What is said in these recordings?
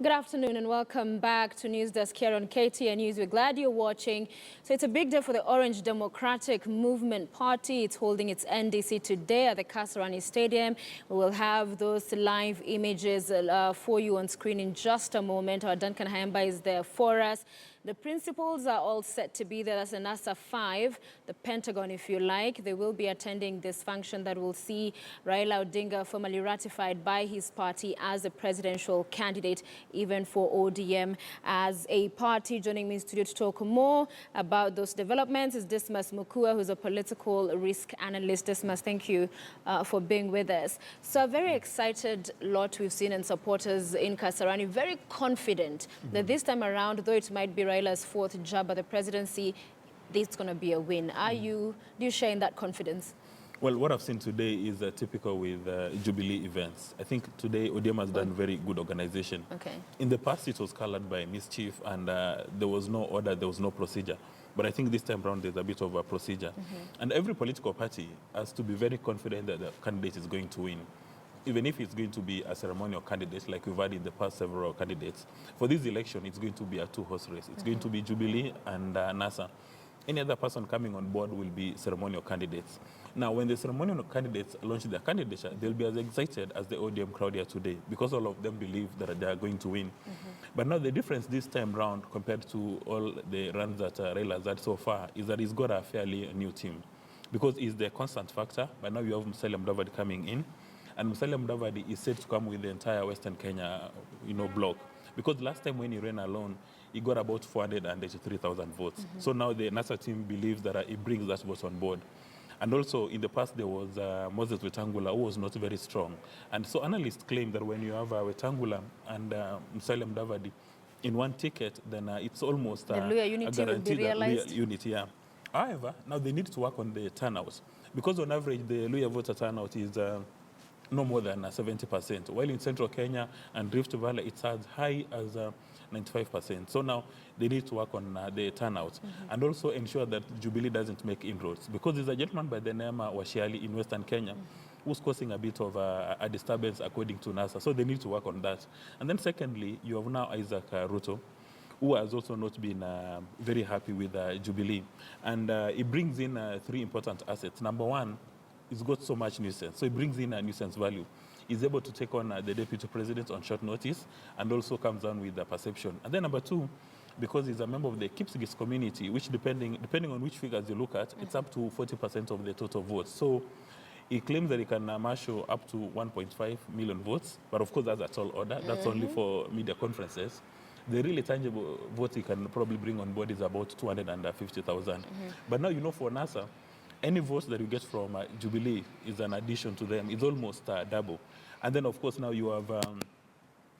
Good afternoon and welcome back to Newsdesk here on KTN News. We're glad you're watching. So it's a big day for the Orange Democratic Movement Party. It's holding its NDC today at the Kasarani Stadium. We will have those live images for you on screen in just a moment. Our Duncan Hayamba is there for us. The principals are all set to be there. That's a NASA 5, the Pentagon, if you like. They will be attending this function that will see Raila Odinga formally ratified by his party as a presidential candidate, even for ODM as a party. Joining me in studio to talk more about those developments is Dismas Mukua, who's a political risk analyst. Dismas, thank you for being with us. So a very excited lot we've seen and supporters in Kasarani, very confident that this time around, though it might be Raila's fourth job at the presidency, it's going to be a win. Do you share in that confidence? Well, what I've seen today is typical with Jubilee events. I think today ODM has done very good organization. Okay. In the past, it was colored by mischief and there was no order, there was no procedure. But I think this time around, there's a bit of a procedure. And every political party has to be very confident that the candidate is going to win. Even if it's going to be a ceremonial candidate, like we've had in the past several candidates. For this election, it's going to be a two-horse race. It's going to be Jubilee and NASA. Any other person coming on board will be ceremonial candidates. Now, when the ceremonial candidates launch their candidature, they'll be as excited as the ODM crowd here today, because all of them believe that they are going to win. But now the difference this time round, compared to all the runs that Raila has had so far, is that he's got a fairly new team. Because he's the constant factor, but now you have Musalia Mudavadi coming in. And Musalia Mudavadi is said to come with the entire Western Kenya, bloc. Because last time when he ran alone, he got about 483,000 votes. So now the NASA team believes that he brings that vote on board. And also in the past there was Moses Wetangula, who was not very strong. And so analysts claim that when you have Wetangula and Musalia Mudavadi in one ticket, then it's almost the Luya unity will be realized. Unity, yeah. However, now they need to work on the turnout. Because on average, the Luya voter turnout is no more than 70%, while in Central Kenya and Rift Valley, it's as high as 95%. So now they need to work on the turnout and also ensure that Jubilee doesn't make inroads. Because there's a gentleman by the name of Washiali in Western Kenya who's causing a bit of a disturbance according to NASA. So they need to work on that. And then secondly, you have now Isaac Ruto, who has also not been very happy with Jubilee. And he brings in three important assets. Number one, he's got so much nuisance. So he brings in a nuisance value. He's able to take on the deputy president on short notice and also comes down with the perception. And then number two, because he's a member of the Kipsigis community, which depending on which figures you look at, it's up to 40% of the total votes. So he claims that he can marshal up to 1.5 million votes. But of course, that's a tall order. That's only for media conferences. The really tangible vote he can probably bring on board is about 250,000. But now, for NASA, any votes that you get from Jubilee is an addition to them. It's almost double. And then, of course, now you have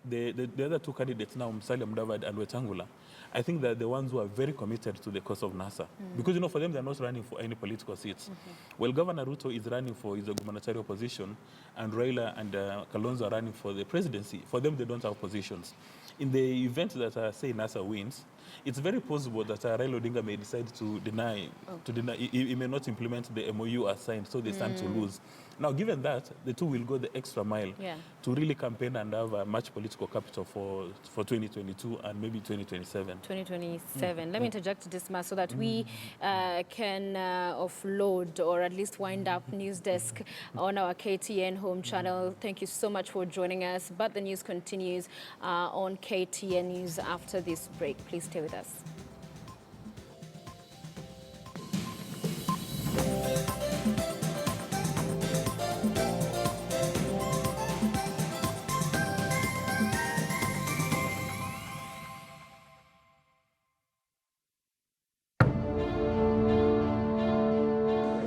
the other two candidates now, Musalia Mudavadi and Wetangula. I think they're the ones who are very committed to the cause of NASA. Because, for them, they're not running for any political seats. Well, Governor Ruto is running for his gubernatorial position, and Raila and Kalonzo are running for the presidency. For them, they don't have positions. In the event that, say, NASA wins, it's very possible that Raila Odinga may decide to deny. He may not implement the MOU as signed, so they stand to lose. Now, given that, the two will go the extra mile to really campaign and have much political capital for 2022 and maybe 2027. 2027. Let me interject Dismas so that we can offload or at least wind up Newsdesk on our KTN home channel. Thank you so much for joining us. But the news continues on KTN News after this break. Please stay with us.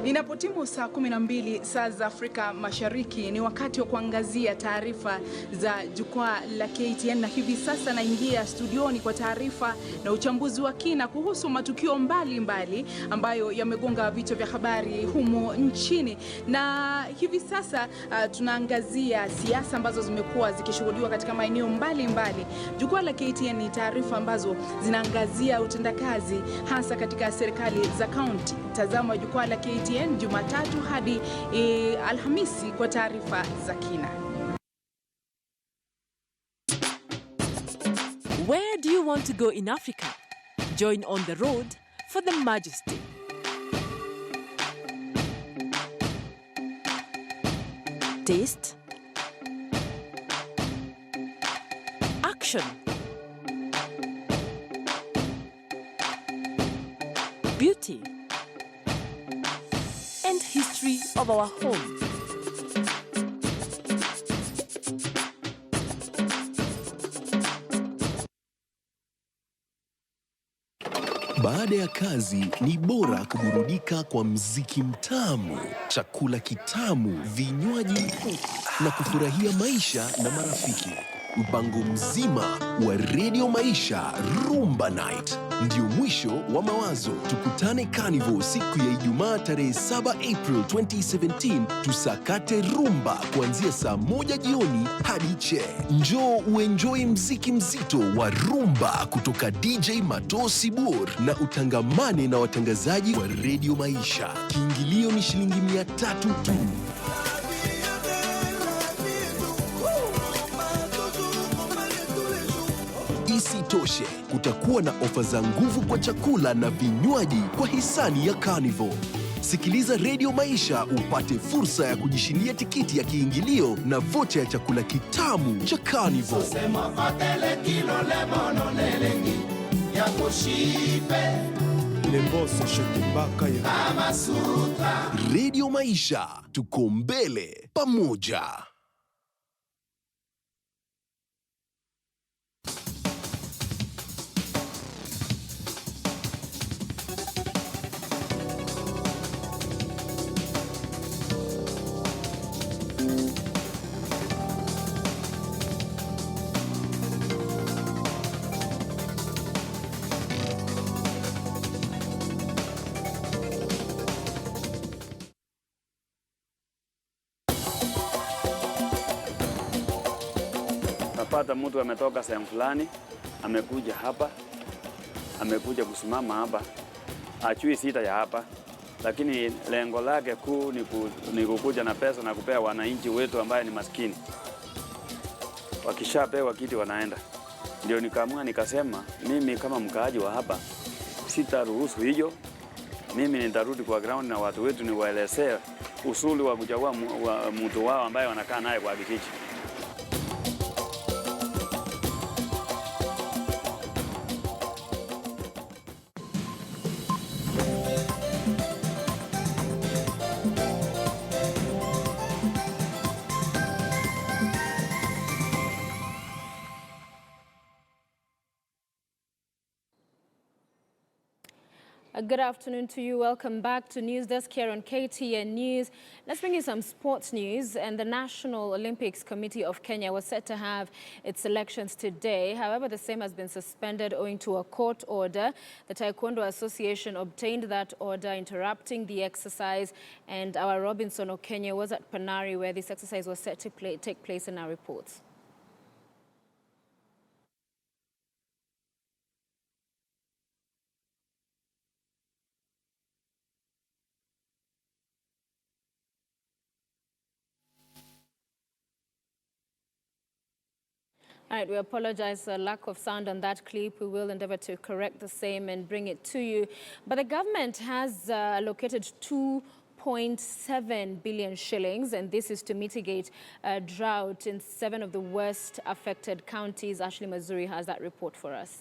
Inapotimu saa 12 saa za Afrika Mashariki ni wakati wa kuangazia taarifa za jukwaa la KTN, na hivi sasa naingia studioni kwa taarifa na uchambuzi wa kina kuhusu matukio mbalimbali ambayo yamegonga vichwa vya habari humo nchini. Na hivi sasa tunaangazia siasa ambazo zimekuwa zikishuhudiwa katika maeneo mbalimbali. Jukwaa la KTN ni taarifa ambazo zinaangazia utendakazi hasa katika serikali za kaunti. Tazama jukwaa la KTN Jumatatu hadi Alhamisi kwa taarifa za kina. want to go in Africa? Join On the Road for the Majesty. Taste, action, beauty, and history of our home. Baada ya kazi ni bora kuburudika kwa mziki mtamu, chakula kitamu, vinywaji na kufurahia maisha na marafiki. Mpango mzima wa Radio Maisha Rumba Night ndio mwisho wa mawazo. Tukutane Carnival siku ya Ijumaa tarehe 7 April 2017, tusakate rumba kuanzia saa 1 jioni hadi che. Njoo uenjoy mziki mzito wa rumba kutoka DJ Mato Sibur na utangamane na watangazaji wa Radio Maisha. Kiingilio ni shilingi 300 tu. Isitoshe, kutakuwa na ofa za nguvu kwa chakula na vinywaji kwa hisani ya Carnival. Sikiliza Radio Maisha upate fursa ya kujishindia tikiti ya kiingilio na vocha ya chakula kitamu cha Carnival. Radio Maisha, tuko mbele pamoja. Napata mtu ametoka sehemu fulani, amekuja hapa, amekuja kusimama hapa, achui sita ya hapa, lakini lengo lake kuu ni kukuja na pesa na kupea wananchi wetu ambaye ni maskini. Wakishapewa kiti wanaenda. Ndio nikaamua nikasema, mimi kama mkaaji wa hapa, sitaruhusu hiyo. Mimi nitarudi kwa ground na watu wetu niwaelezee usuli wa kuchagua mtu wao ambaye wanakaa naye kwa kijiji. Good afternoon to you. Welcome back to Newsdesk here on KTN News. Let's bring you some sports news. And the National Olympics Committee of Kenya was set to have its elections today. However, the same has been suspended owing to a court order. The Taekwondo Association obtained that order, interrupting the exercise. And our Robinson Okenya was at Panari, where this exercise was set to take place, in our reports. All right, we apologize for lack of sound on that clip. We will endeavor to correct the same and bring it to you. But the government has allocated 2.7 billion shillings, and this is to mitigate drought in 7 of the worst affected counties. Ashley Mazuri has that report for us.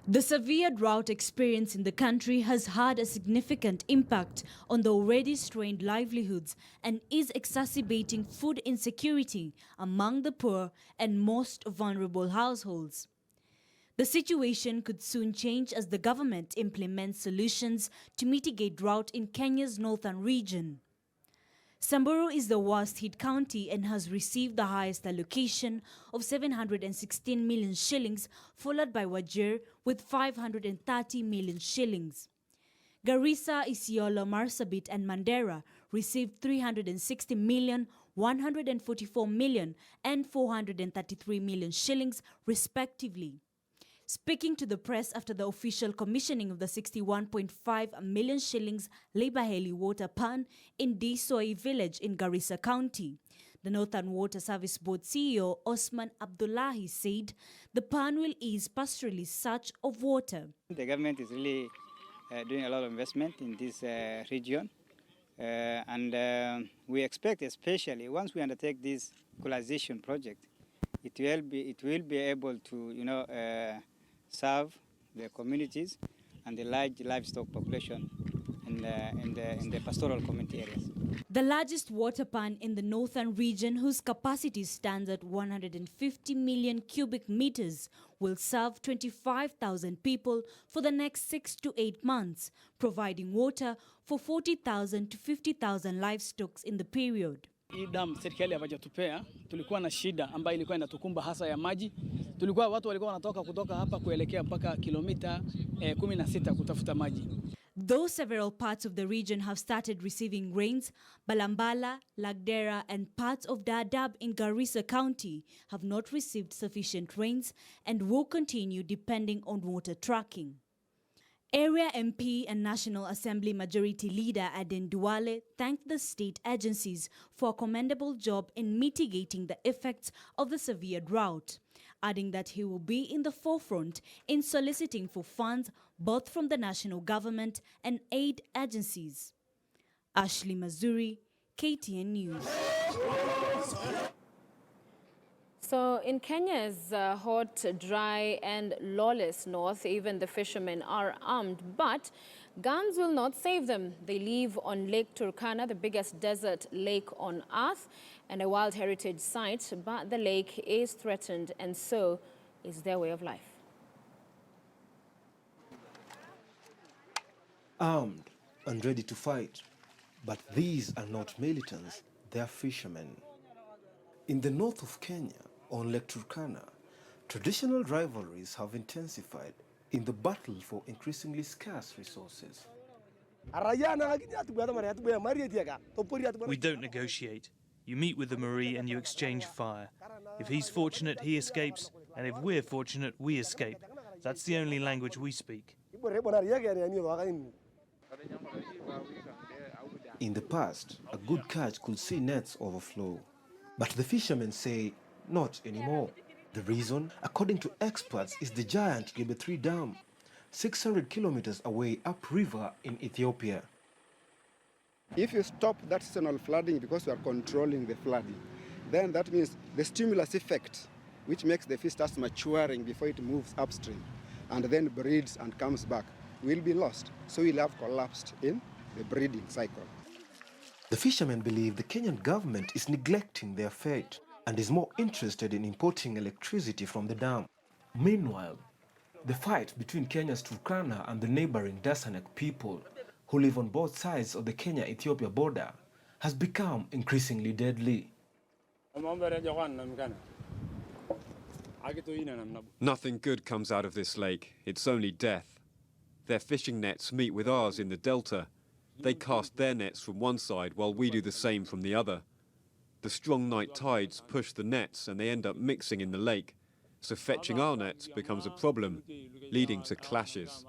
The severe drought experience in the country has had a significant impact on the already strained livelihoods and is exacerbating food insecurity among the poor and most vulnerable households. The situation could soon change as the government implements solutions to mitigate drought in Kenya's northern region. Samburu is the worst hit county and has received the highest allocation of 716 million shillings, followed by Wajir with 530 million shillings. Garissa, Isiolo, Marsabit and Mandera received 360 million, 144 million and 433 million shillings respectively. Speaking to the press after the official commissioning of the 61.5 million shillings Labor Heli water pan in Disoi village in Garissa County, The Northern Water Service Board CEO Osman Abdullahi said the plan will ease pastoralists' search of water. The government is really doing a lot of investment in this region, and we expect, especially once we undertake this equalization project, it will be able to serve the communities and the large livestock population in the pastoral community areas. The largest water pan in the northern region, whose capacity stands at 150 million cubic meters, will serve 25,000 people for the next 6 to 8 months, providing water for 40,000 to 50,000 livestock in the period. Hii damu serikali hawajatupea, tulikuwa na shida ambayo ilikuwa inatukumba hasa ya maji. Watu walikuwa wanatoka kutoka hapa kuelekea mpaka kilomita 16 kutafuta maji. Though several parts of the region have started receiving rains, Balambala, Lagdera and parts of Dadaab in Garissa County have not received sufficient rains and will continue depending on water tracking. Area MP and National Assembly Majority Leader Aden Duale thanked the state agencies for a commendable job in mitigating the effects of the severe drought, adding that he will be in the forefront in soliciting for funds both from the national government and aid agencies. Ashley Mazuri, KTN News. So in Kenya's hot, dry and lawless north, even the fishermen are armed, but guns will not save them. They live on Lake Turkana, the biggest desert lake on earth and a World Heritage Site, but the lake is threatened and so is their way of life. Armed and ready to fight, but these are not militants, they are fishermen. In the north of Kenya, on Lake Turkana, traditional rivalries have intensified in the battle for increasingly scarce resources. We don't negotiate. You meet with the Marie and you exchange fire. If he's fortunate, he escapes, and if we're fortunate, we escape. That's the only language we speak. In the past, a good catch could see nets overflow. But the fishermen say, not anymore. The reason, according to experts, is the giant Gebe 3 Dam, 600 kilometers away upriver in Ethiopia. If you stop that seasonal flooding because you are controlling the flooding, then that means the stimulus effect, which makes the fish start maturing before it moves upstream and then breeds and comes back, will be lost. So we'll have collapsed in the breeding cycle. The fishermen believe the Kenyan government is neglecting their fate and is more interested in importing electricity from the dam. Meanwhile, the fight between Kenya's Turkana and the neighboring Dasanek people, who live on both sides of the Kenya-Ethiopia border, has become increasingly deadly. Nothing good comes out of this lake. It's only death. Their fishing nets meet with ours in the delta. They cast their nets from one side while we do the same from the other. The strong night tides push the nets and they end up mixing in the lake, so fetching our nets becomes a problem, leading to clashes.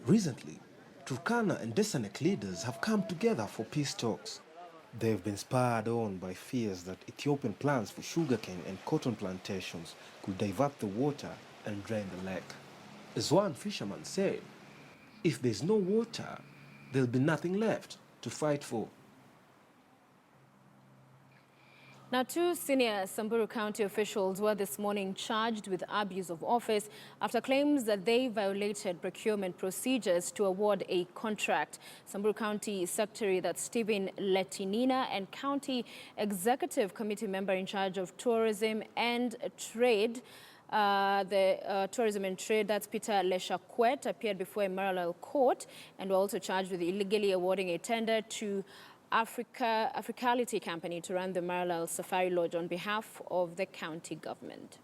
Recently, Turkana and Dasanek leaders have come together for peace talks. They've been spurred on by fears that Ethiopian plans for sugarcane and cotton plantations could divert the water and drain the lake. As one fisherman said, if there's no water, there'll be nothing left to fight for. Now, 2 senior Samburu County officials were this morning charged with abuse of office after claims that they violated procurement procedures to award a contract. Samburu County Secretary, that's Stephen Letinina, and County Executive Committee member in charge of Tourism and Trade, Tourism and Trade, that's Peter Leshakwet, appeared before a Maralal court and were also charged with illegally awarding a tender to Africality Company to run the Maralal Safari Lodge on behalf of the county government.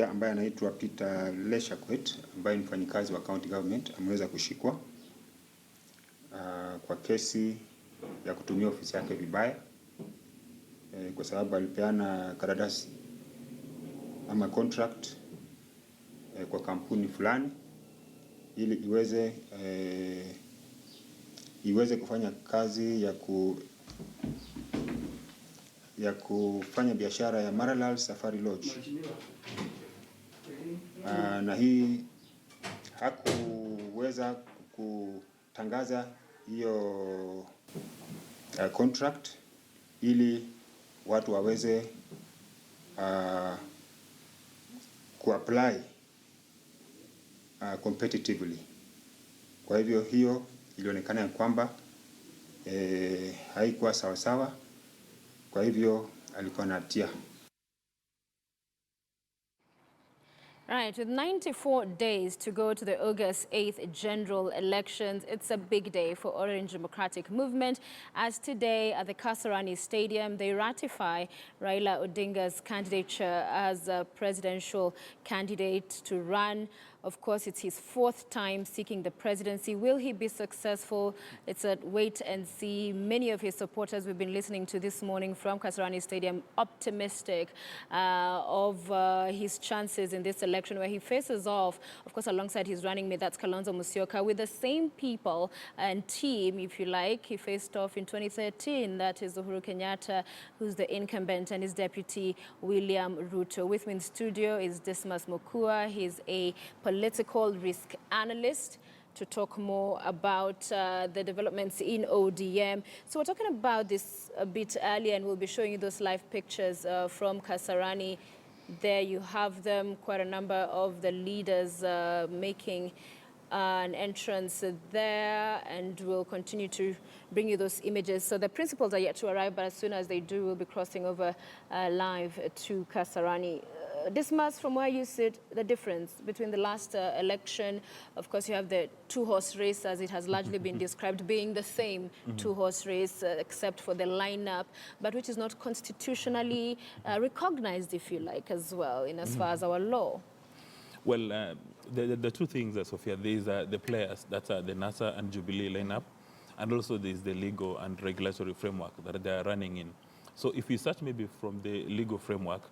ambaye anaitwa Peter Leshakwet ambaye ni mfanyikazi wa county government ameweza kushikwa kwa kesi ya kutumia ofisi yake vibaya kwa sababu alipeana karatasi ama contract kwa kampuni fulani ili iweze kufanya kazi ya kufanya biashara ya Maralal Safari Lodge. Na hii hakuweza kutangaza hiyo contract ili watu waweze kuapply competitively. Kwa hivyo hiyo ilionekana kwamba haikuwa sawa sawa, kwa hivyo alikuwa na hatia. Right, with 94 days to go to the August 8th general elections, it's a big day for Orange Democratic Movement, as today at the Kasarani Stadium, they ratify Raila Odinga's candidature as a presidential candidate to run. Of course, it's his 4th time seeking the presidency. Will he be successful? It's a wait and see. Many of his supporters we've been listening to this morning from Kasarani Stadium optimistic of his chances in this election, where he faces off, of course, alongside his running mate, that's Kalonzo Musyoka, with the same people and team, if you like. He faced off in 2013. That is Uhuru Kenyatta, who's the incumbent, and his deputy, William Ruto. With me in studio is Dismas Mokua. He's a political risk analyst, to talk more about the developments in ODM. So we're talking about this a bit earlier, and we'll be showing you those live pictures from Kasarani. There you have them, quite a number of the leaders making an entrance there, and we'll continue to bring you those images. So the principals are yet to arrive, but as soon as they do, we'll be crossing over live to Kasarani. Dismas, from where you sit, the difference between the last election, of course, you have the two-horse race, as it has largely been described, being the same two-horse race, except for the lineup, but which is not constitutionally recognized, if you like, as well, in as far as our law. Well, the two things, Sophia, there is the players, that's the NASA and Jubilee lineup, and also there is the legal and regulatory framework that they are running in. So if you search maybe from the legal framework,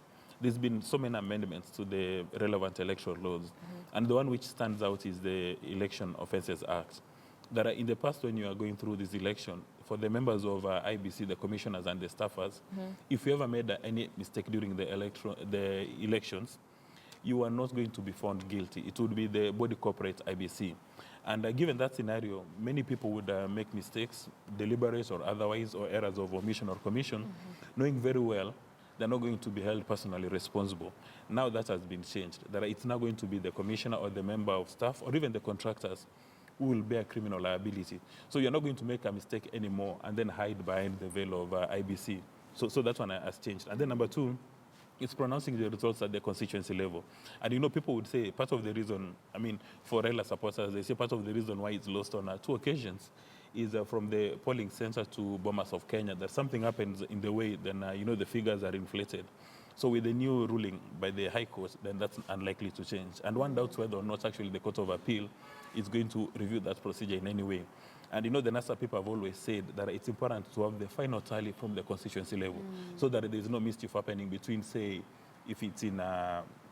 there's been so many amendments to the relevant electoral laws. And the one which stands out is the Election Offences Act. That in the past, when you are going through this election, for the members of IBC, the commissioners and the staffers, if you ever made any mistake during the elections, you are not going to be found guilty. It would be the body corporate IBC. And given that scenario, many people would make mistakes, deliberate or otherwise, or errors of omission or commission, knowing very well they're not going to be held personally responsible. Now that has been changed. That it's now going to be the commissioner or the member of staff or even the contractors who will bear criminal liability. So you're not going to make a mistake anymore and then hide behind the veil of IBC. So that one has changed. And then number two, it's pronouncing the results at the constituency level. And you know, people would say part of the reason, I mean, for Raila supporters, they say part of the reason why it's lost on 2 occasions is from the polling center to Bomas of Kenya, that something happens in the way, then, you know, the figures are inflated. So with the new ruling by the High Court, then that's unlikely to change. And one doubts whether or not actually the Court of Appeal is going to review that procedure in any way. And you know, the NASA people have always said that it's important to have the final tally from the constituency level, so that there is no mischief happening between, say, if it's in,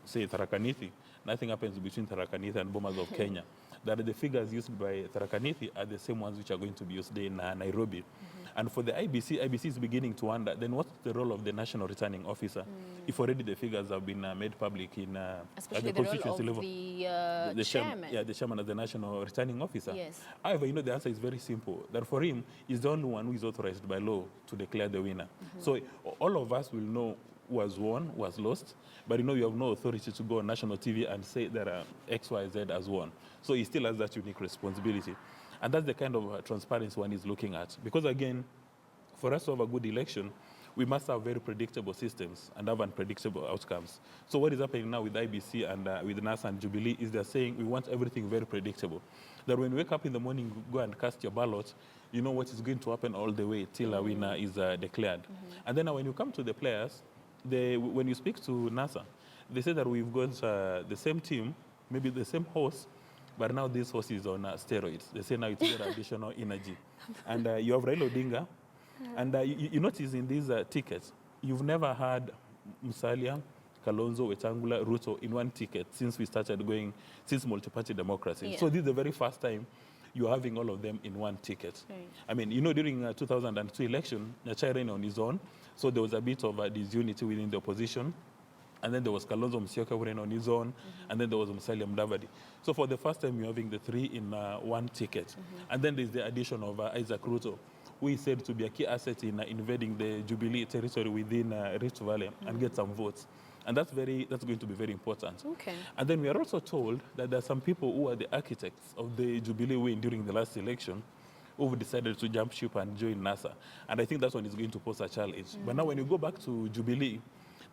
say, Tharaka Nithi, nothing happens between Tharaka Nithi and Bomas of Kenya. That the figures used by Tharaka Nithi are the same ones which are going to be used in Nairobi. And for the IBC is beginning to wonder, then what's the role of the national returning officer? If already the figures have been made public in at the constituency level. The chairman. Yeah, the chairman of the national returning officer. Yes. However, you know, the answer is very simple. That for him, he's the only one who is authorized by law to declare the winner. So all of us will know who has won, who has lost, but you know, you have no authority to go on national TV and say that X, Y, Z has won. So he still has that unique responsibility. And that's the kind of transparency one is looking at. Because again, for us to have a good election, we must have very predictable systems and have unpredictable outcomes. So what is happening now with IBC and with NASA and Jubilee is they're saying we want everything very predictable. That when you wake up in the morning, go and cast your ballot, you know what is going to happen all the way till a winner is declared. And then when you come to the players, when you speak to NASA, they say that we've got the same team, maybe the same horse, but now this horse is on steroids. They say now it's got additional energy. And you have Raila Odinga, and you notice in these tickets, you've never had Musalia, Kalonzo, Wetangula, Ruto in one ticket since we started going, since multi-party democracy. Yeah. So this is the very first time you're having all of them in one ticket. Right. I mean, you know, during 2002 election, Nyachai ran on his own, so there was a bit of disunity within the opposition. And then there was Kalonzo Musyoka who ran on his own, and then there was Musalia Mudavadi. So for the first time, you're having the three in one ticket. And then there's the addition of Isaac Ruto, who is said to be a key asset in invading the Jubilee territory within Rift Valley and get some votes. And that's going to be very important. Okay. And then we are also told that there are some people who are the architects of the Jubilee win during the last election who decided to jump ship and join NASA. And I think that one is going to pose a challenge. But now when you go back to Jubilee,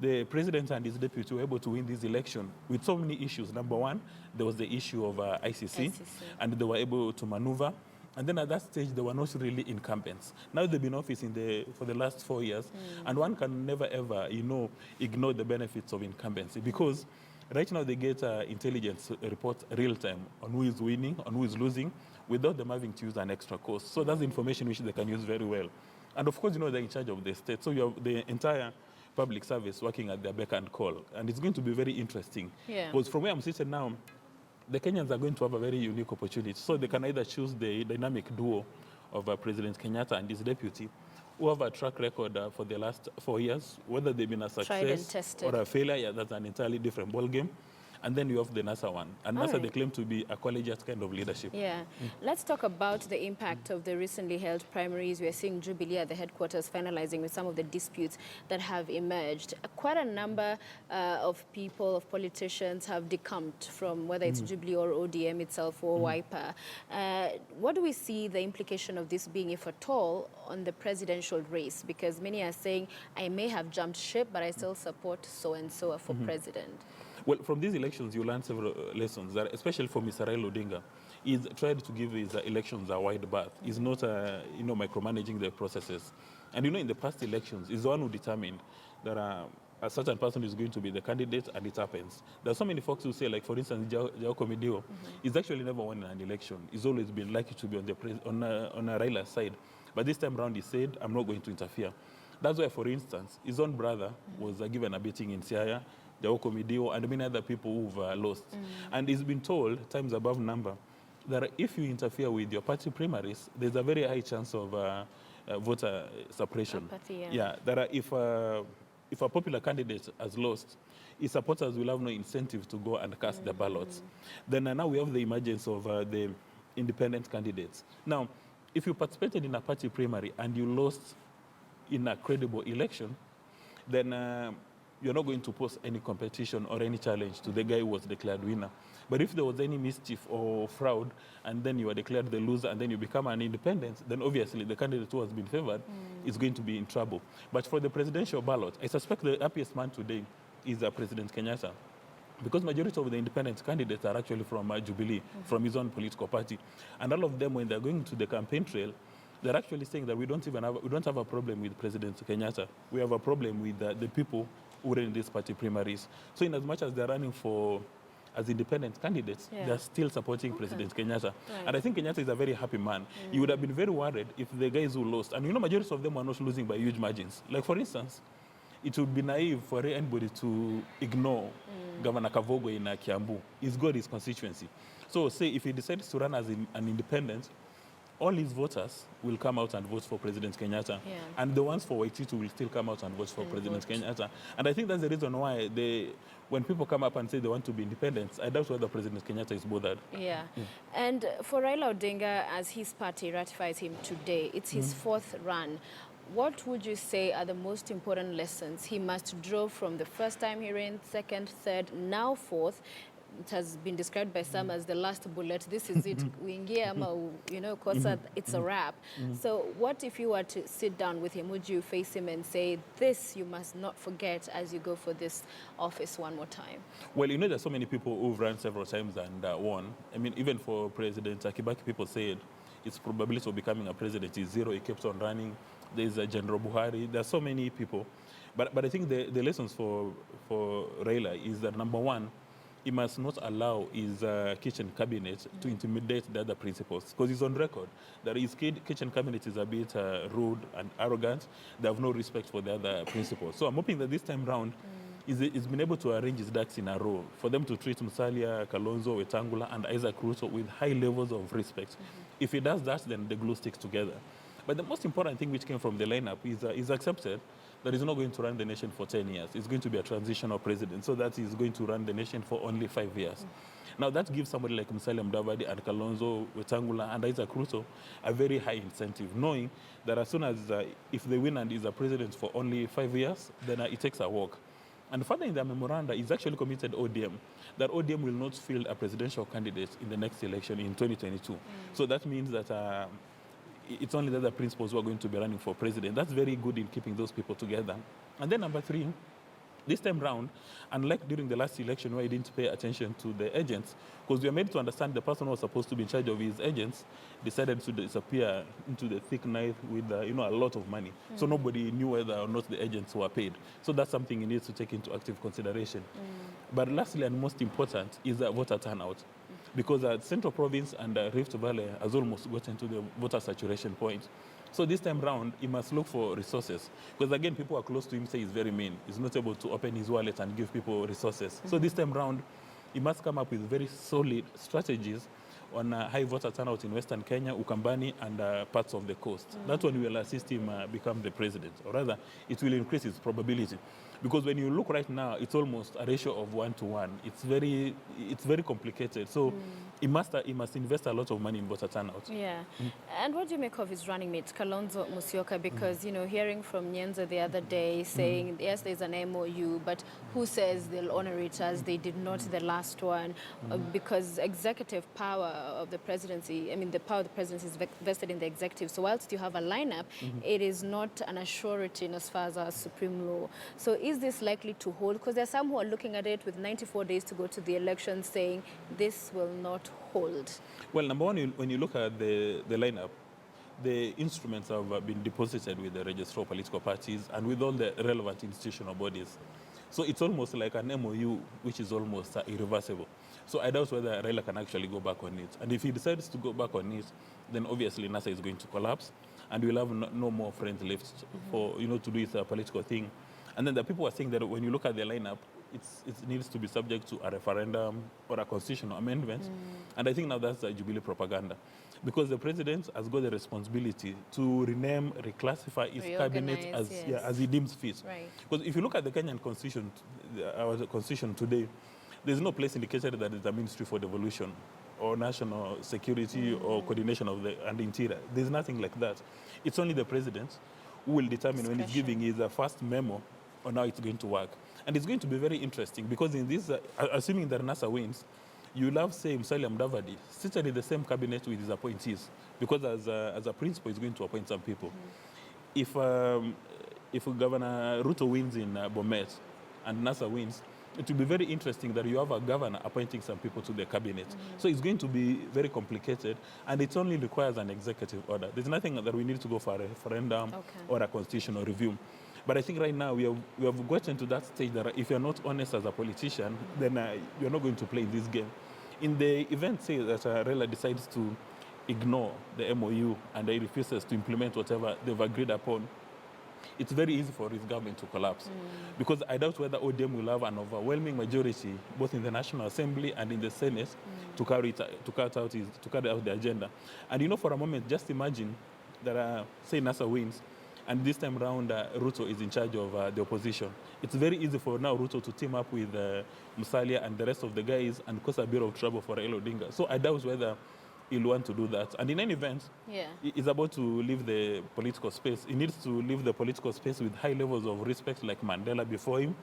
the president and his deputy were able to win this election with so many issues. Number one, there was the issue of ICC, and they were able to maneuver. And then at that stage, they were not really incumbents. Now they've been in office for the last 4 years, and one can never, ever, ignore the benefits of incumbency, because right now they get intelligence reports real time on who is winning, on who is losing, without them having to use an extra cost. So that's information which they can use very well. And of course, they're in charge of the state. So you have the entire public service working at their beck and call. And it's going to be very interesting. Yeah. Because from where I'm sitting now, the Kenyans are going to have a very unique opportunity. So they can either choose the dynamic duo of President Kenyatta and his deputy, who have a track record for the last 4 years, whether they've been a success or a failure. Yeah, that's an entirely different ballgame. And then you have the NASA one. And NASA, they claim to be a collegiate kind of leadership. Yeah. Let's talk about the impact of the recently held primaries. We are seeing Jubilee at the headquarters finalizing with some of the disputes that have emerged. Quite a number of people, of politicians, have decamped from whether it's Jubilee or ODM itself or Wiper. What do we see the implication of this being, if at all, on the presidential race? Because many are saying, I may have jumped ship, but I still support so-and-so for president. Well, from these elections, you learn several lessons, that, especially for Mr. Raila Odinga. He's tried to give his elections a wide berth. He's not, micromanaging the processes. And, in the past elections, he's the one who determined that a certain person is going to be the candidate, and it happens. There are so many folks who say, like, for instance, Jao Komidio, he's actually never won an election. He's always been lucky to be on Raila's side. But this time around, he said, I'm not going to interfere. That's why, for instance, his own brother was given a beating in Siaya, Komidio, and many other people who've lost. And he's been told, times above number, that if you interfere with your party primaries, there's a very high chance of voter suppression. Apathy, That if a popular candidate has lost, his supporters will have no incentive to go and cast the ballots. Then now we have the emergence of the independent candidates. Now, if you participated in a party primary and you lost in a credible election, then you're not going to pose any competition or any challenge to the guy who was declared winner. But if there was any mischief or fraud, and then you are declared the loser, and then you become an independent, then obviously the candidate who has been favored is going to be in trouble. But for the presidential ballot, I suspect the happiest man today is President Kenyatta, because majority of the independent candidates are actually from Jubilee, from his own political party. And all of them, when they're going to the campaign trail, they're actually saying that we don't have a problem with President Kenyatta. We have a problem with the people who are in these party primaries. So in as much as they're running as independent candidates, they're still supporting President Kenyatta. Right. And I think Kenyatta is a very happy man. He would have been very worried if the guys who lost, and majority of them are not losing by huge margins. Like, for instance, it would be naive for anybody to ignore Governor Kavogo in Kiambu. He's got his constituency. So say if he decides to run as an independent, all his voters will come out and vote for President Kenyatta. Yeah. And the ones for Waititu will still come out and vote for President Kenyatta. And I think that's the reason why when people come up and say they want to be independent, I doubt whether President Kenyatta is bothered. Yeah. And for Raila Odinga, as his party ratifies him today, it's his fourth run. What would you say are the most important lessons he must draw from the first time he ran, second, third, now fourth? It has been described by some as the last bullet. This is it. It's a wrap. So what if you were to sit down with him? Would you face him and say, this you must not forget as you go for this office one more time? Well, there's so many people who've run several times and won. I mean, even for President Kibaki, people said its probability of becoming a president is zero. He kept on running. There's General Buhari. There are so many people. But I think the lessons for Raila is that, number one, he must not allow his kitchen cabinet to intimidate the other principals, because he's on record that his kitchen cabinet is a bit rude and arrogant. They have no respect for the other principals. So I'm hoping that this time round, he's been able to arrange his ducks in a row for them to treat Musalia, Kalonzo, Wetangula, and Isaac Ruto with high levels of respect. If he does that, then the glue sticks together. But the most important thing which came from the lineup is he's accepted that he's not going to run the nation for 10 years. He's going to be a transitional president, so that he's going to run the nation for only 5 years. Now, that gives somebody like Musalia Mudavadi and Kalonzo, Wetangula, and Isaac Ruto a very high incentive, knowing that as soon as, if they win and he's a president for only 5 years, then it takes a walk. And further in the memoranda, he's actually committed ODM, that ODM will not field a presidential candidate in the next election in 2022. So that means that it's only the other principals who are going to be running for president. That's very good in keeping those people together. And then number three, this time round, unlike during the last election where he didn't pay attention to the agents, because we are made to understand the person who was supposed to be in charge of his agents decided to disappear into the thick night with a lot of money. So nobody knew whether or not the agents were paid. So that's something he needs to take into active consideration. But lastly and most important is the voter turnout. Because Central Province and Rift Valley has almost gotten to the voter saturation point. So this time round, he must look for resources. Because again, people are close to him say he's very mean. He's not able to open his wallet and give people resources. So this time round, he must come up with very solid strategies on high voter turnout in Western Kenya, Ukambani, and parts of the coast. That one will assist him become the president. Or rather, it will increase his probability. Because when you look right now, it's almost a ratio of 1-to-1. It's very complicated. So he must invest a lot of money in voter turnout. Yeah. And what do you make of his running mate, Kalonzo Musyoka? Because, hearing from Nyenza the other day saying, yes, there's an MOU, but who says they'll honor it as they did not the last one? Because executive power of the presidency, the power of the presidency is vested in the executive. So whilst you have a lineup, it is not an assurity as far as our supreme law. So is this likely to hold? Because there are some who are looking at it with 94 days to go to the election saying this will not hold. Well, number one, when you look at the lineup, the instruments have been deposited with the Registrar of Political Parties and with all the relevant institutional bodies. So it's almost like an MOU, which is almost irreversible. So I doubt whether Raila can actually go back on it. And if he decides to go back on it, then obviously NASA is going to collapse, and we'll have no more friends left for to do his political thing. And then the people are saying that when you look at the lineup, it needs to be subject to a referendum or a constitutional amendment. And I think now that's Jubilee propaganda. Because the president has got the responsibility to rename, reclassify his cabinet as he deems fit. Right. Because if you look at the Kenyan constitution, our constitution today, there's no place indicated that it's a ministry for devolution or national security or coordination of the interior. There's nothing like that. It's only the president who will determine when he's giving his first memo on how it's going to work. And it's going to be very interesting because in this, assuming that NASA wins, you'll have, say, Musalia Mudavadi seated in the same cabinet with his appointees, because as a principal, he's going to appoint some people. If Governor Ruto wins in Bomet and NASA wins, it will be very interesting that you have a governor appointing some people to the cabinet. So it's going to be very complicated, and it only requires an executive order. There's nothing that we need to go for a referendum or a constitutional review. But I think right now we have gotten to that stage that if you're not honest as a politician, then you're not going to play this game. In the event, say, that Raila decides to ignore the MOU and he refuses to implement whatever they've agreed upon, it's very easy for his government to collapse. Because I doubt whether ODM will have an overwhelming majority, both in the National Assembly and in the Senate, to carry out the agenda. And for a moment, just imagine that, say, NASA wins, and this time around, Ruto is in charge of the opposition. It's very easy for now Ruto to team up with Musalia and the rest of the guys and cause a bit of trouble for Raila Odinga. So I doubt whether he'll want to do that. And in any event, he's about to leave the political space. He needs to leave the political space with high levels of respect, like Mandela before him.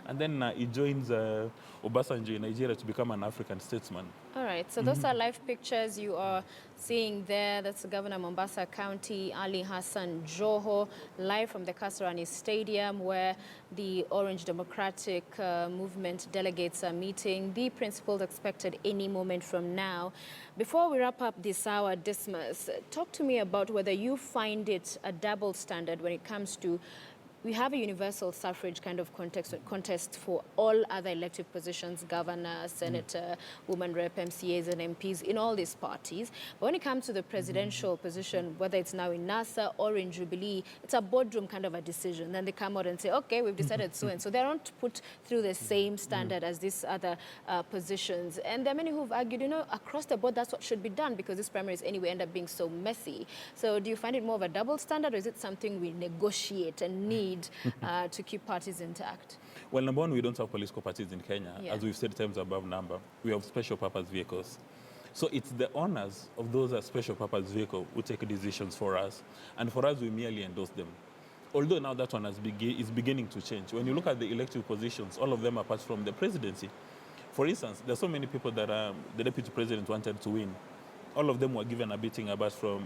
And then he joins Obasanjo in Nigeria to become an African statesman. All right, so those are live pictures you are seeing there. That's the Governor of Mombasa County, Ali Hassan Joho, live from the Kasarani Stadium, where the Orange Democratic Movement delegates are meeting. The principals expected any moment from now. Before we wrap up this hour, Dismas, talk to me about whether you find it a double standard when it comes to we have a universal suffrage kind of contest for all other elective positions, governor, senator, woman rep, MCAs and MPs in all these parties. But when it comes to the presidential position, whether it's now in NASA or in Jubilee, it's a boardroom kind of a decision. Then they come out and say, okay, we've decided so and so. They don't put through the same standard as these other positions. And there are many who've argued, you know, across the board, that's what should be done because these primaries anyway end up being so messy. So do you find it more of a double standard, or is it something we negotiate and need to keep parties intact? Well, number one, we don't have political parties in Kenya. Yeah. As we've said times above number, we have special purpose vehicles. So it's the owners of those special purpose vehicles who take decisions for us. And for us, we merely endorse them. Although now that one is beginning to change. When you look at the elective positions, all of them apart from the presidency. For instance, there's so many people that the deputy president wanted to win. All of them were given a beating apart from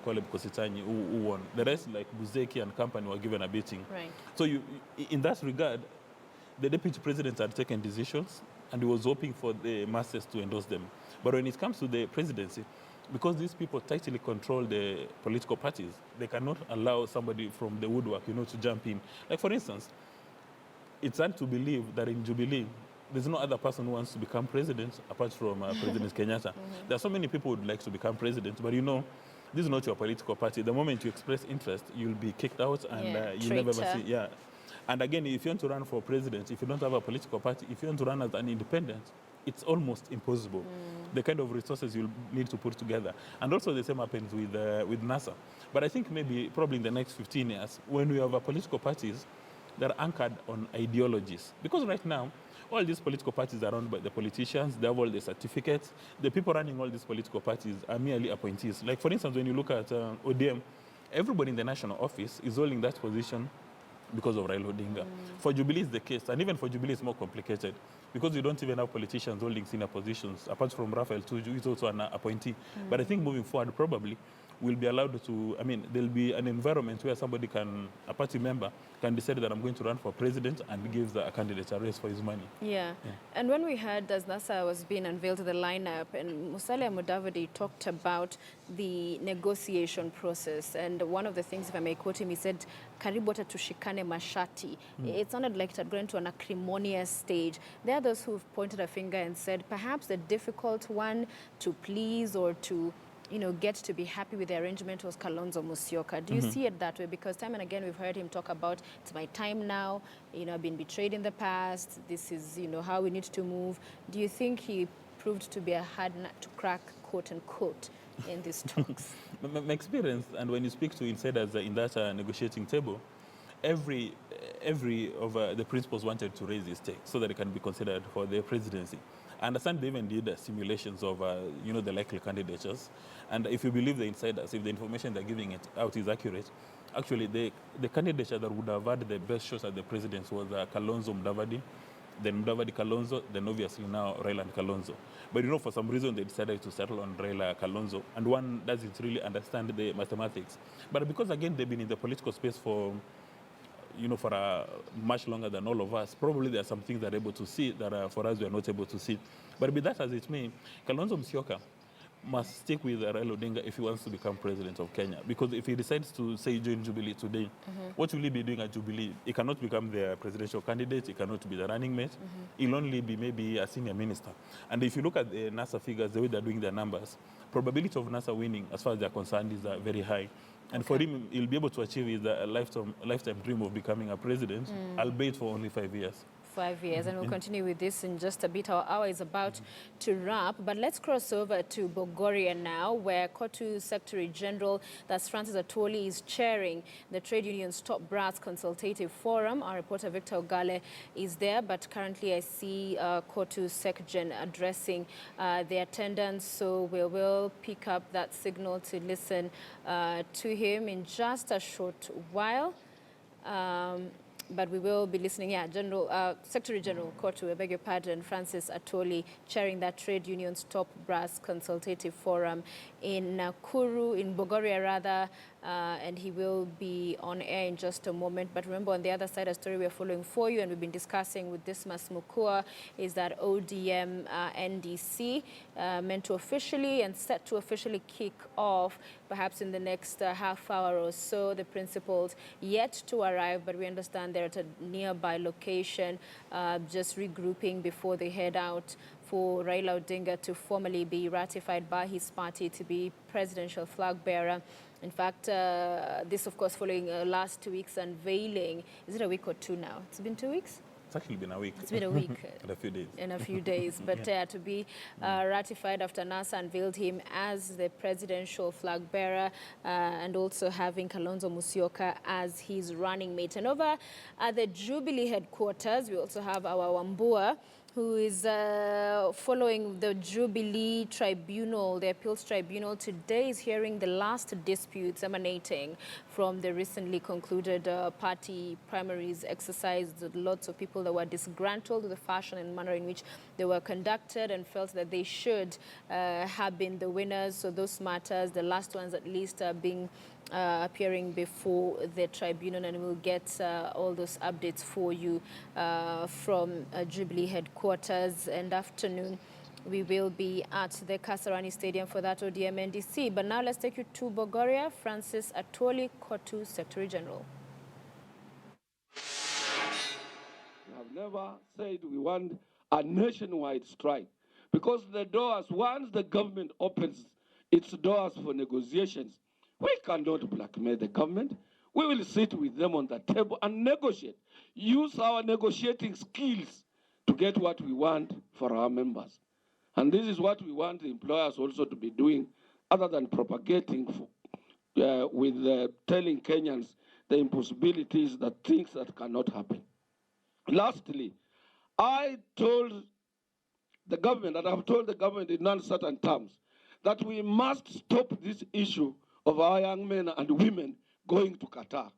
Caleb Kositany, who won. The rest, like Buzeki and company, were given a beating. Right. So in that regard, the deputy president had taken decisions, and he was hoping for the masses to endorse them. But when it comes to the presidency, because these people tightly control the political parties, they cannot allow somebody from the woodwork, you know, to jump in. Like, for instance, it's hard to believe that in Jubilee, there's no other person who wants to become president apart from President Kenyatta. There are so many people who would like to become president, but you know, this is not your political party. The moment you express interest, you'll be kicked out, and you never see. Yeah. And again, if you want to run for president, if you don't have a political party, if you want to run as an independent, it's almost impossible. The kind of resources you'll need to put together. And also the same happens with NASA. But I think probably in the next 15 years, when we have political parties that are anchored on ideologies. Because right now, all these political parties are run by the politicians, they have all the certificates. The people running all these political parties are merely appointees. Like, for instance, when you look at ODM, everybody in the national office is holding that position because of Raila Odinga. For Jubilee is the case, and even for Jubilee it's more complicated because you don't even have politicians holding senior positions, apart from Raphael Tuju, who's also an appointee. But I think moving forward, probably, we'll be allowed to, there'll be an environment where somebody a party member can decide that I'm going to run for president and gives a candidate a race for his money. Yeah. And when we heard as NASA was being unveiled to the lineup, and Musalia Mudavadi talked about the negotiation process, and one of the things, if I may quote him, he said, "Karibu hata tushikane mashati." It sounded like it had gone to an acrimonious stage. There are those who've pointed a finger and said, perhaps the difficult one to please or to get to be happy with the arrangement was Kalonzo Musyoka. Do you see it that way? Because time and again we've heard him talk about, it's my time now, I've been betrayed in the past, this is, how we need to move. Do you think he proved to be a hard nut to crack, quote unquote, in these talks? My experience, and when you speak to insiders in that negotiating table, every of the principals wanted to raise his stake so that it can be considered for the presidency. I understand they even did simulations of, the likely candidatures. And if you believe the insiders, if the information they're giving it out is accurate, actually the candidature that would have had the best shot at the presidency was Kalonzo Mudavadi, then Mudavadi Kalonzo, then obviously now Raila and Kalonzo. But for some reason they decided to settle on Raila Kalonzo, and one doesn't really understand the mathematics. But because again they've been in the political space for much longer than all of us, probably there are some things they're able to see that for us we are not able to see. But be that as it may, Kalonzo Musyoka must stick with Raila Odinga if he wants to become president of Kenya. Because if he decides to, say, join Jubilee today, what will he be doing at Jubilee? He cannot become the presidential candidate. He cannot be the running mate. He'll only be maybe a senior minister. And if you look at the NASA figures, the way they're doing their numbers, probability of NASA winning, as far as they're concerned, is very high. And for him, he'll be able to achieve his lifetime dream of becoming a president, albeit for only 5 years. 5 years, and we'll continue with this in just a bit. Our hour is about to wrap, but let's cross over to Bogoria now, where KOTU Secretary General, that's Francis Atwoli, is chairing the trade union's top brass consultative forum. Our reporter Victor Ogale is there, but currently I see KOTU SecGen addressing the attendance, so we will pick up that signal to listen to him in just a short while. But we will be listening, Secretary General Kotu, I beg your pardon, Francis Atwoli, chairing that trade union's top brass consultative forum in Nakuru, in Bogoria rather, and he will be on air in just a moment. But remember, on the other side, a story we are following for you and we've been discussing with Dismas Mukua is that ODM NDC meant to officially and set to officially kick off perhaps in the next half hour or so. The principals yet to arrive, but we understand they're at a nearby location, just regrouping before they head out for Raila Odinga to formally be ratified by his party to be presidential flag bearer. In fact, this, of course, following last 2 weeks unveiling. Is it a week or two now? It's been 2 weeks? It's actually been a week. It's been a week. And a few days. In a few days. But to be ratified after NASA unveiled him as the presidential flag bearer and also having Kalonzo Musyoka as his running mate. And over at the Jubilee headquarters, we also have our Wambua, who is following the Jubilee Tribunal, the Appeals Tribunal. Today is hearing the last disputes emanating from the recently concluded party primaries exercise. Lots of people that were disgruntled with the fashion and manner in which they were conducted and felt that they should have been the winners. So those matters, the last ones at least, are being appearing before the tribunal, and we'll get all those updates for you from Jubilee headquarters. And afternoon, we will be at the Kasarani Stadium for that ODM NDC. But now let's take you to Bogoria. Francis Atwoli, Kotu Secretary General. We have never said we want a nationwide strike, because the doors, once the government opens its doors for negotiations, we cannot blackmail the government. We will sit with them on the table and negotiate. Use our negotiating skills to get what we want for our members. And this is what we want the employers also to be doing, other than propagating with telling Kenyans the impossibilities, that things that cannot happen. Lastly, I told the government, and I've told the government in uncertain terms, that we must stop this issue of our young men and women going to Qatar.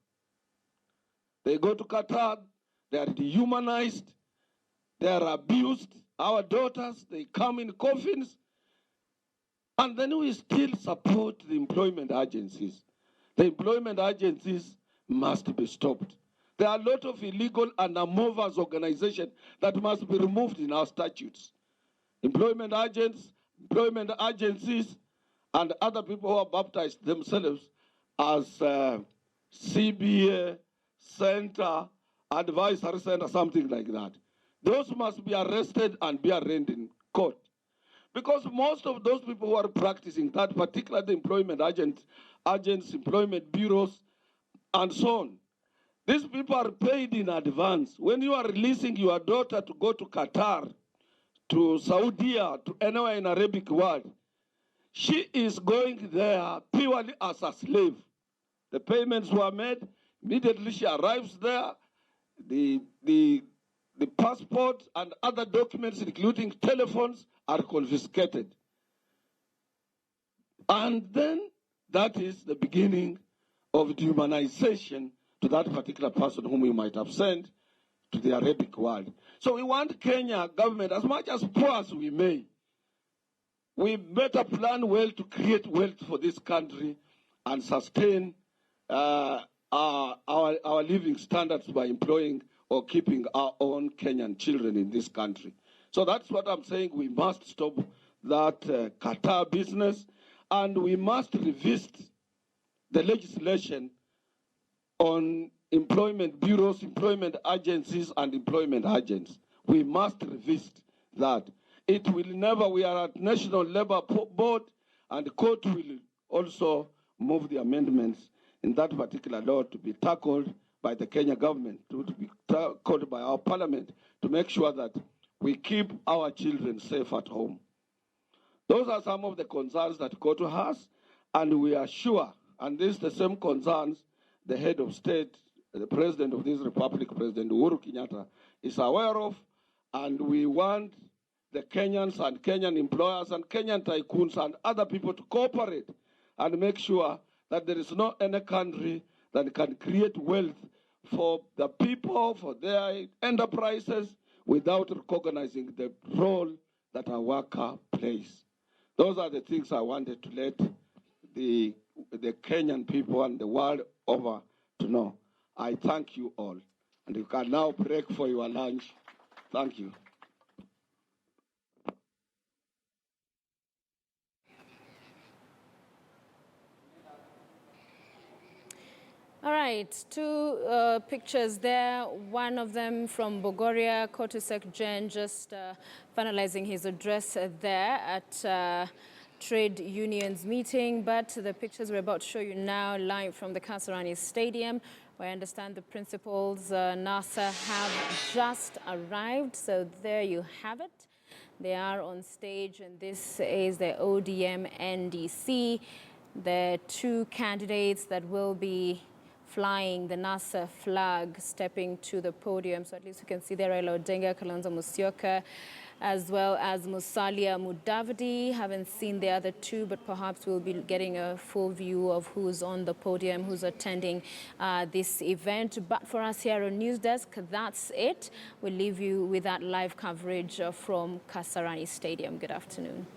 They go to Qatar, they are dehumanized, they are abused. Our daughters, they come in coffins, and then we still support the employment agencies. The employment agencies must be stopped. There are a lot of illegal and amorphous organizations that must be removed in our statutes. Employment agents, employment agencies, and other people who have baptized themselves as CBA Center, Advisory Center, something like that. Those must be arrested and be arraigned in court. Because most of those people who are practicing that, particularly the employment agents, employment bureaus, and so on, these people are paid in advance. When you are releasing your daughter to go to Qatar, to Saudi, to anywhere in the Arabic world, she is going there purely as a slave. The payments were made. Immediately she arrives there, the passport and other documents, including telephones, are confiscated. And then that is the beginning of dehumanization to that particular person whom we might have sent to the Arabic world. So we want Kenya government, as much as poor as we may, we better plan well to create wealth for this country and sustain our living standards by employing or keeping our own Kenyan children in this country. So that's what I'm saying. We must stop that Qatar business, and we must revisit the legislation on employment bureaus, employment agencies, and employment agents. We must revisit that. It will never, we are at National Labour Board, and the court will also move the amendments in that particular law to be tackled by the Kenya government, to be tackled by our parliament, to make sure that we keep our children safe at home. Those are some of the concerns that Kotu has, and we are sure, and this is the same concerns the head of state, the president of this republic, President Uhuru Kenyatta, is aware of, and we want the Kenyans and Kenyan employers and Kenyan tycoons and other people to cooperate and make sure that there is no any country that can create wealth for the people, for their enterprises, without recognizing the role that a worker plays. Those are the things I wanted to let the Kenyan people and the world over to know. I thank you all. And you can now break for your lunch. Thank you. All right, two pictures there. One of them from Bogoria, Kotusek Jen just finalizing his address there at trade unions meeting. But the pictures we're about to show you now live from the Kasarani Stadium, where I understand the principals, NASA, have just arrived. So there you have it. They are on stage, and this is the ODM NDC. The two candidates that will be flying the NASA flag, stepping to the podium. So at least you can see there Raila Odinga, Kalonzo Musyoka, as well as Musalia Mudavadi. Haven't seen the other two, but perhaps we'll be getting a full view of who's on the podium, who's attending this event. But for us here on Newsdesk, that's it. We'll leave you with that live coverage from Kasarani Stadium. Good afternoon.